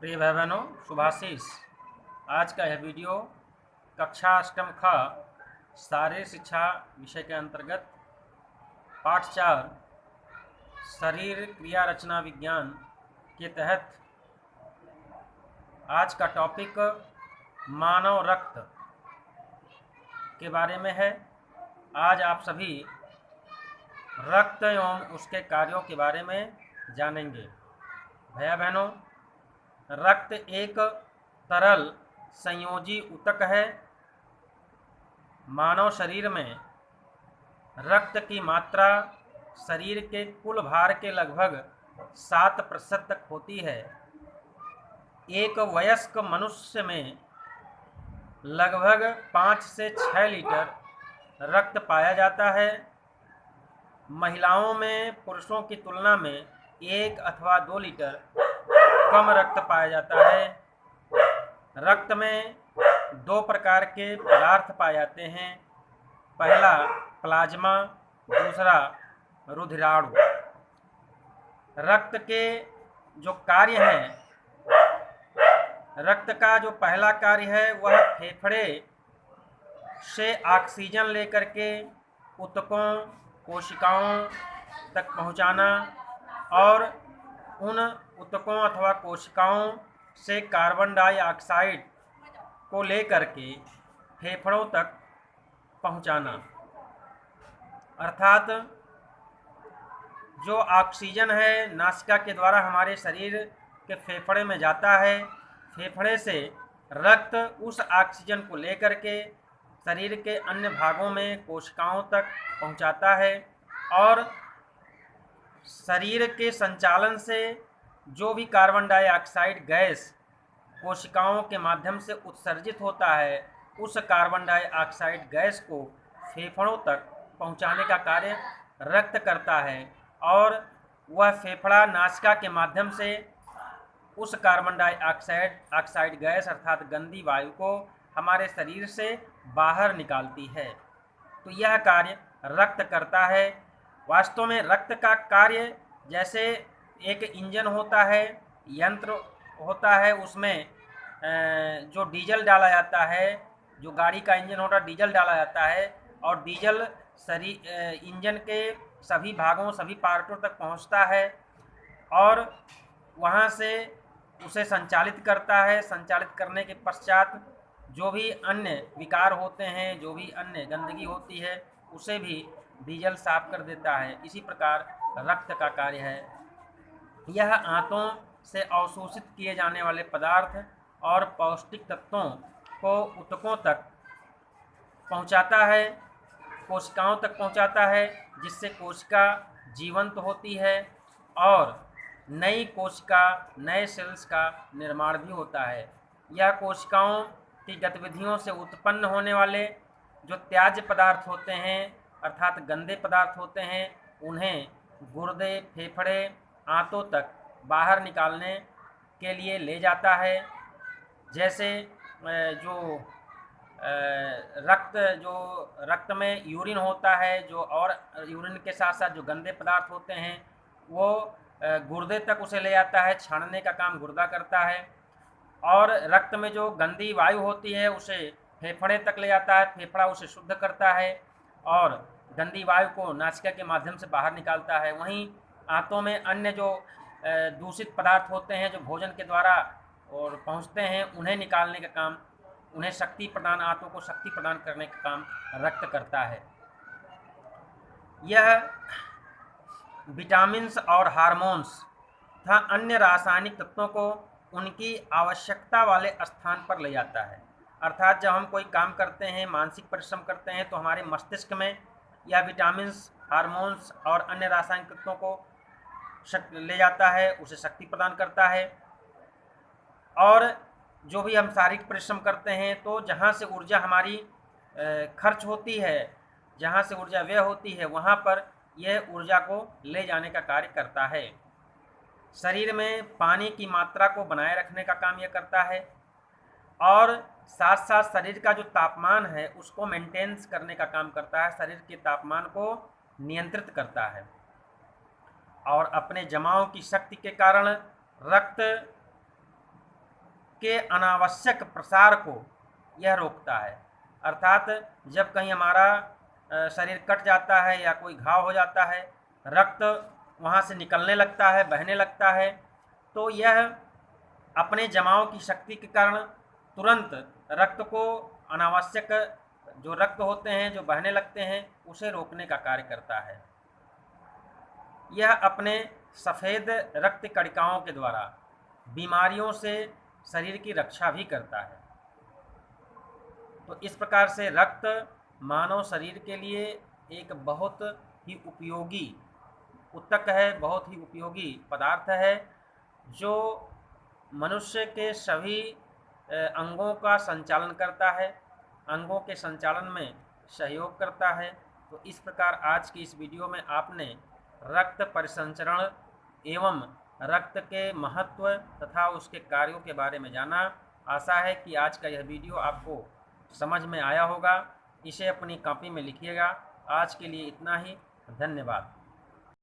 प्रिय भाई बहनों, शुभाशीष। आज का यह वीडियो कक्षा अष्टम ख शारीरिक शिक्षा विषय के अंतर्गत पाठ 4 शरीर क्रिया रचना विज्ञान के तहत आज का टॉपिक मानव रक्त के बारे में है। आज आप सभी रक्त एवं उसके कार्यों के बारे में जानेंगे। भैया बहनों, रक्त एक तरल संयोजी ऊतक है। मानव शरीर में रक्त की मात्रा शरीर के कुल भार के लगभग 7% तक होती है। एक वयस्क मनुष्य में लगभग 5 से 6 लीटर रक्त पाया जाता है। महिलाओं में पुरुषों की तुलना में 1 अथवा 2 लीटर कम रक्त पाया जाता है। रक्त में 2 प्रकार के पदार्थ पाए जाते हैं। पहला प्लाज्मा, दूसरा रुधिराणु। रक्त के जो कार्य हैं, रक्त का जो पहला कार्य है वह फेफड़े से ऑक्सीजन लेकर के ऊतकों कोशिकाओं तक पहुंचाना और उन ऊतकों अथवा कोशिकाओं से कार्बन डाइऑक्साइड को लेकर के फेफड़ों तक पहुंचाना। अर्थात जो ऑक्सीजन है नासिका के द्वारा हमारे शरीर के फेफड़े में जाता है, फेफड़े से रक्त उस ऑक्सीजन को लेकर के शरीर के अन्य भागों में कोशिकाओं तक पहुंचाता है और शरीर के संचालन से जो भी कार्बन डाइऑक्साइड गैस कोशिकाओं के माध्यम से उत्सर्जित होता है, उस कार्बन डाइऑक्साइड गैस को फेफड़ों तक पहुंचाने का कार्य रक्त करता है और वह फेफड़ा नासिका के माध्यम से उस कार्बन डाइऑक्साइड गैस अर्थात गंदी वायु को हमारे शरीर से बाहर निकालती है। तो यह कार्य रक्त करता है। वास्तव में रक्त का कार्य जैसे एक इंजन होता है, यंत्र होता है, उसमें जो डीजल डाला जाता है, जो गाड़ी का इंजन होता है डीजल डाला जाता है और डीजल इंजन के सभी भागों सभी पार्टों तक पहुंचता है और वहां से उसे संचालित करता है। संचालित करने के पश्चात जो भी अन्य विकार होते हैं, जो भी अन्य गंदगी होती है, उसे भी डीजल साफ कर देता है। इसी प्रकार रक्त का कार्य है। यह आंतों से अवशोषित किए जाने वाले पदार्थ और पौष्टिक तत्वों को ऊतकों तक पहुंचाता है, कोशिकाओं तक पहुंचाता है, जिससे कोशिका जीवंत होती है और नई कोशिका नए सेल्स का निर्माण भी होता है। यह कोशिकाओं की गतिविधियों से उत्पन्न होने वाले जो त्याज्य पदार्थ होते हैं अर्थात गंदे पदार्थ होते हैं, उन्हें गुर्दे, फेफड़े, आंतों तक बाहर निकालने के लिए ले जाता है। जैसे जो रक्त में यूरिन होता है, जो और यूरिन के साथ साथ जो गंदे पदार्थ होते हैं वो गुर्दे तक उसे ले जाता है, छानने का काम गुर्दा करता है। और रक्त में जो गंदी वायु होती है उसे फेफड़े तक ले जाता है, फेफड़ा उसे शुद्ध करता है और गंदी वायु को नासिका के माध्यम से बाहर निकालता है। वहीं आंतों में अन्य जो दूषित पदार्थ होते हैं जो भोजन के द्वारा और पहुंचते हैं, उन्हें निकालने का काम, उन्हें शक्ति प्रदान, आंतों को शक्ति प्रदान करने का काम रक्त करता है। यह विटामिन्स और हार्मोन्स तथा अन्य रासायनिक तत्वों को उनकी आवश्यकता वाले स्थान पर ले जाता है। अर्थात जब हम कोई काम करते हैं, मानसिक परिश्रम करते हैं, तो हमारे मस्तिष्क में यह विटामिन्स, हार्मोन्स और अन्य रासायनिक तत्वों को ले जाता है, उसे शक्ति प्रदान करता है। और जो भी हम शारीरिक परिश्रम करते हैं तो जहाँ से ऊर्जा हमारी खर्च होती है, जहाँ से ऊर्जा व्यय होती है, वहाँ पर यह ऊर्जा को ले जाने का कार्य करता है। शरीर में पानी की मात्रा को बनाए रखने का काम यह करता है और साथ साथ शरीर का जो तापमान है उसको मेंटेन्स करने का काम करता है, शरीर के तापमान को नियंत्रित करता है। और अपने जमाव की शक्ति के कारण रक्त के अनावश्यक प्रसार को यह रोकता है। अर्थात जब कहीं हमारा शरीर कट जाता है या कोई घाव हो जाता है, रक्त वहाँ से निकलने लगता है, बहने लगता है, तो यह अपने जमाव की शक्ति के कारण तुरंत रक्त को, अनावश्यक जो रक्त होते हैं जो बहने लगते हैं, उसे रोकने का कार्य करता है। यह अपने सफ़ेद रक्त कणिकाओं के द्वारा बीमारियों से शरीर की रक्षा भी करता है। तो इस प्रकार से रक्त मानव शरीर के लिए एक बहुत ही उपयोगी ऊतक है, बहुत ही उपयोगी पदार्थ है, जो मनुष्य के सभी अंगों का संचालन करता है, अंगों के संचालन में सहयोग करता है। तो इस प्रकार आज की इस वीडियो में आपने रक्त परिसंचरण एवं रक्त के महत्व तथा उसके कार्यों के बारे में जाना। आशा है कि आज का यह वीडियो आपको समझ में आया होगा। इसे अपनी कॉपी में लिखिएगा। आज के लिए इतना ही। धन्यवाद।